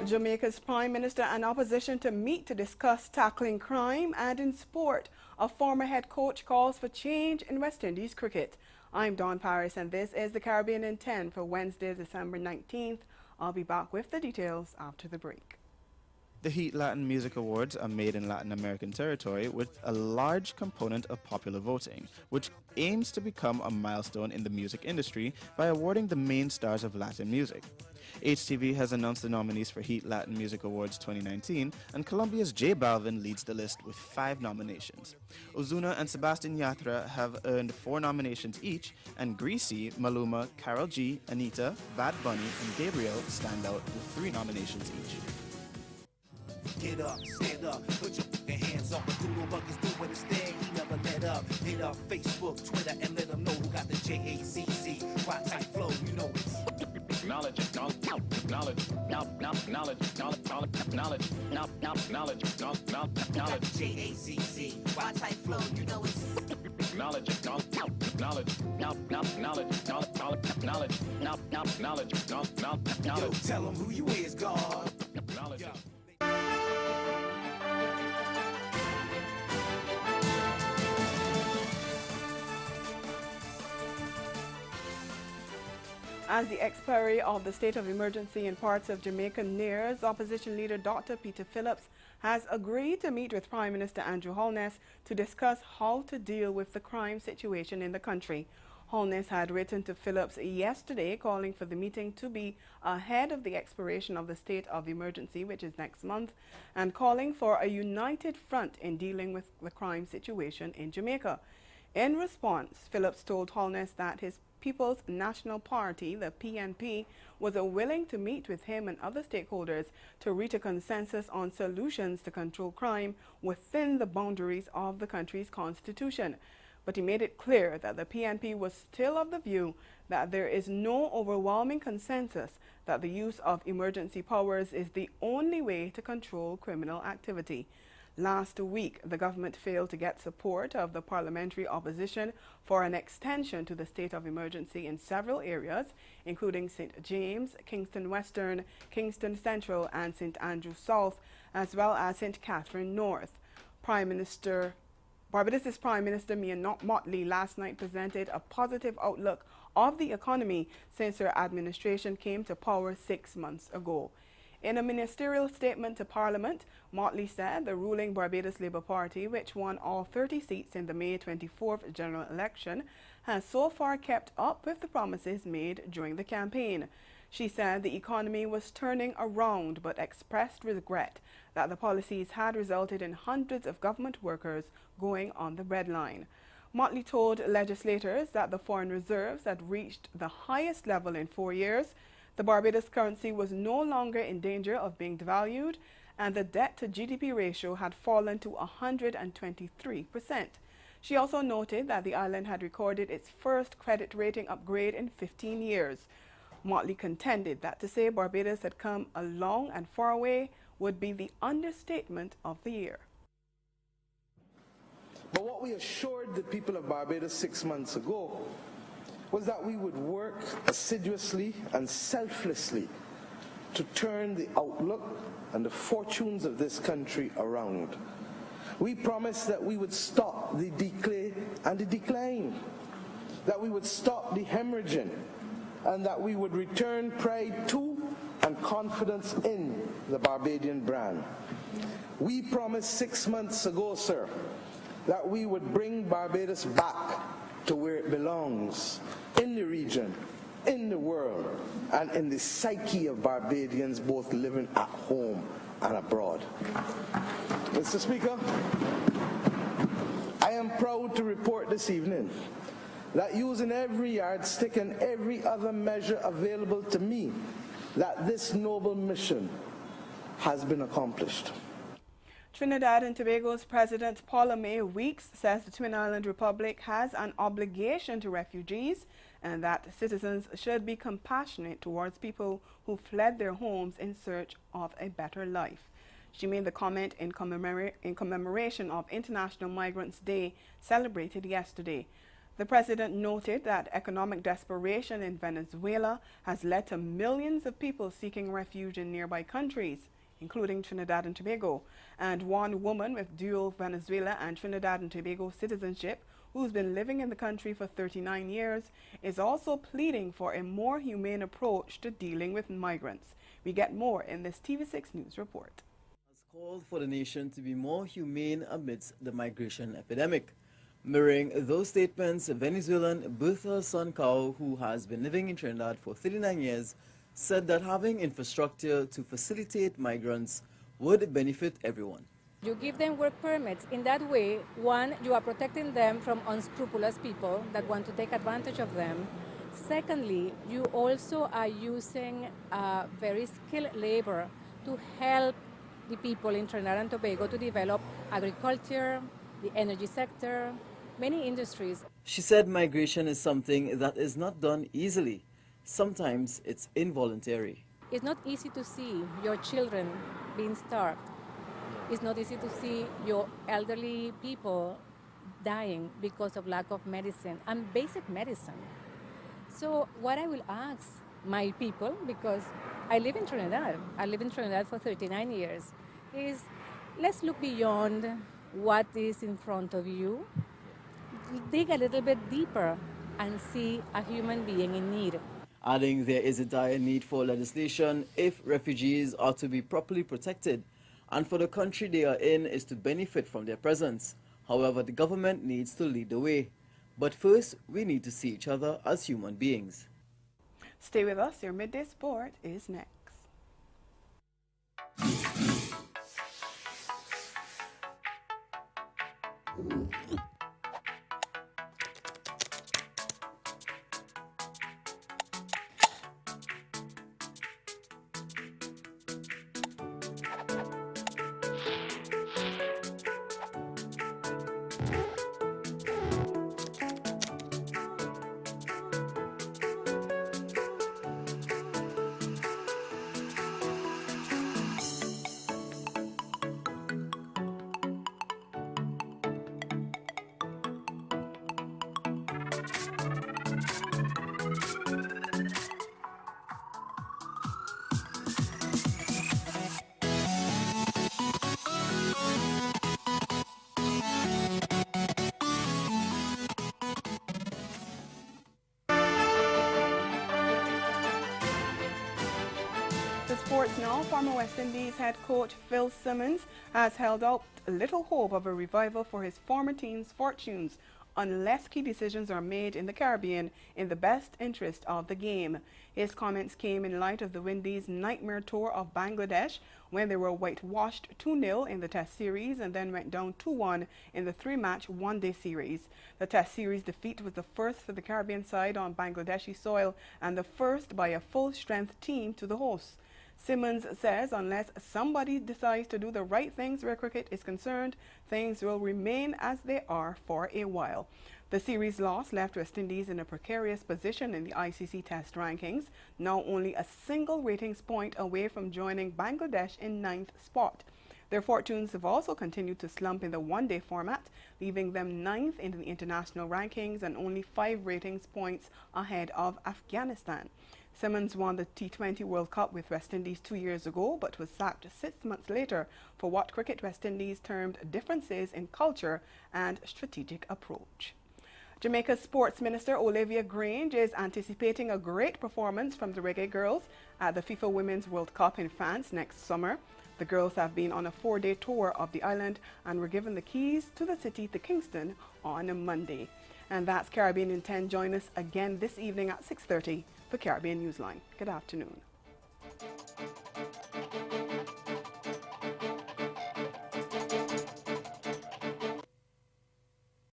Jamaica's Prime Minister and opposition to meet to discuss tackling crime, and in sport, a former head coach calls for change in West Indies cricket. I'm Dawn Paris and this is the Caribbean in 10 for Wednesday, December 19th. I'll be back with the details after the break. The Heat Latin Music Awards are made in Latin American territory with a large component of popular voting, which aims to become a milestone in the music industry by awarding the main stars of Latin music. HTV has announced the nominees for Heat Latin Music Awards 2019, and Colombia's J Balvin leads the list with 5 nominations. Ozuna and Sebastian Yatra have earned 4 nominations each, and Greasy, Maluma, Karol G, Anita, Bad Bunny, and Gabriel stand out with 3 nominations each. Get up, stand up, put your hands up. A doodle bug is doing his thing, he never let up. Hit up Facebook, Twitter, and let them know who got the JACC. Why type flow, you know it's knowledge, JACC. Why type flow, you know it's knowledge. Yo, tell them who you is, God. As the expiry of the state of emergency in parts of Jamaica nears, opposition leader Dr. Peter Phillips has agreed to meet with Prime Minister Andrew Holness to discuss how to deal with the crime situation in the country. Holness had written to Phillips yesterday calling for the meeting to be ahead of the expiration of the state of emergency, which is next month, and calling for a united front in dealing with the crime situation in Jamaica. In response, Phillips told Holness that his People's National Party, the PNP, was willing to meet with him and other stakeholders to reach a consensus on solutions to control crime within the boundaries of the country's constitution. But he made it clear that the PNP was still of the view that there is no overwhelming consensus that the use of emergency powers is the only way to control criminal activity. Last week, the government failed to get support of the parliamentary opposition for an extension to the state of emergency in several areas, including St. James, Kingston Western, Kingston Central, and St. Andrew South, as well as St. Catherine North. Barbados' Prime Minister Mia Mottley last night presented a positive outlook of the economy since her administration came to power 6 months ago. In a ministerial statement to Parliament, Mottley said the ruling Barbados Labour Party, which won all 30 seats in the May 24th general election, has so far kept up with the promises made during the campaign. She said the economy was turning around, but expressed regret that the policies had resulted in hundreds of government workers going on the breadline. Mottley told legislators that the foreign reserves had reached the highest level in 4 years. The Barbados currency was no longer in danger of being devalued, and the debt-to-GDP ratio had fallen to 123%. She also noted that the island had recorded its first credit rating upgrade in 15 years. Mottley contended that to say Barbados had come a long and far way would be the understatement of the year. But what we assured the people of Barbados 6 months ago was that we would work assiduously and selflessly to turn the outlook and the fortunes of this country around. We promised that we would stop the decay and the decline, that we would stop the hemorrhaging, and that we would return pride to and confidence in the Barbadian brand. We promised 6 months ago, sir, that we would bring Barbados back to where it belongs, in the region, in the world, and in the psyche of Barbadians both living at home and abroad. Mr. Speaker, I am proud to report this evening that using every yardstick and every other measure available to me, that this noble mission has been accomplished. Trinidad and Tobago's President Paula May Weeks says the Twin Island Republic has an obligation to refugees and that citizens should be compassionate towards people who fled their homes in search of a better life. She made the comment in commemoration of International Migrants Day celebrated yesterday. The president noted that economic desperation in Venezuela has led to millions of people seeking refuge in nearby countries, including Trinidad and Tobago. And one woman with dual Venezuela and Trinidad and Tobago citizenship, who's been living in the country for 39 years, is also pleading for a more humane approach to dealing with migrants. We get more in this TV6 News report. Has called for the nation to be more humane amidst the migration epidemic. Mirroring those statements, Venezuelan Bertha Soncao, who has been living in Trinidad for 39 years, said that having infrastructure to facilitate migrants would benefit everyone. You give them work permits. In that way, one, you are protecting them from unscrupulous people that want to take advantage of them. Secondly, you also are using very skilled labor to help the people in Trinidad and Tobago to develop agriculture, the energy sector, many industries. She said migration is something that is not done easily. Sometimes it's involuntary. It's not easy to see your children being starved. It's not easy to see your elderly people dying because of lack of medicine and basic medicine. So what I will ask my people, because I live in Trinidad for 39 years, is let's look beyond what is in front of you, dig a little bit deeper and see a human being in need. Adding there is a dire need for legislation if refugees are to be properly protected and for the country they are in is to benefit from their presence. However, the government needs to lead the way. But first, we need to see each other as human beings. Stay with us. Your Midday Sport is next. To sports now, former West Indies head coach Phil Simmons has held out little hope of a revival for his former team's fortunes unless key decisions are made in the Caribbean in the best interest of the game. His comments came in light of the Windies' nightmare tour of Bangladesh when they were whitewashed 2-0 in the Test series and then went down 2-1 in the three-match one-day series. The Test series defeat was the first for the Caribbean side on Bangladeshi soil and the first by a full-strength team to the hosts. Simmons says unless somebody decides to do the right things where cricket is concerned, things will remain as they are for a while. The series loss left West Indies in a precarious position in the ICC Test rankings, now only a single ratings point away from joining Bangladesh in 9th spot. Their fortunes have also continued to slump in the one-day format, leaving them 9th in the international rankings and only 5 ratings points ahead of Afghanistan. Simmons won the T20 World Cup with West Indies 2 years ago, but was sacked 6 months later for what Cricket West Indies termed differences in culture and strategic approach. Jamaica's Sports Minister Olivia Grange is anticipating a great performance from the Reggae Girls at the FIFA Women's World Cup in France next summer. The girls have been on a 4-day tour of the island and were given the keys to the city to Kingston on Monday. And that's Caribbean in 10. Join us again this evening at 6:30 for Caribbean Newsline. Good afternoon.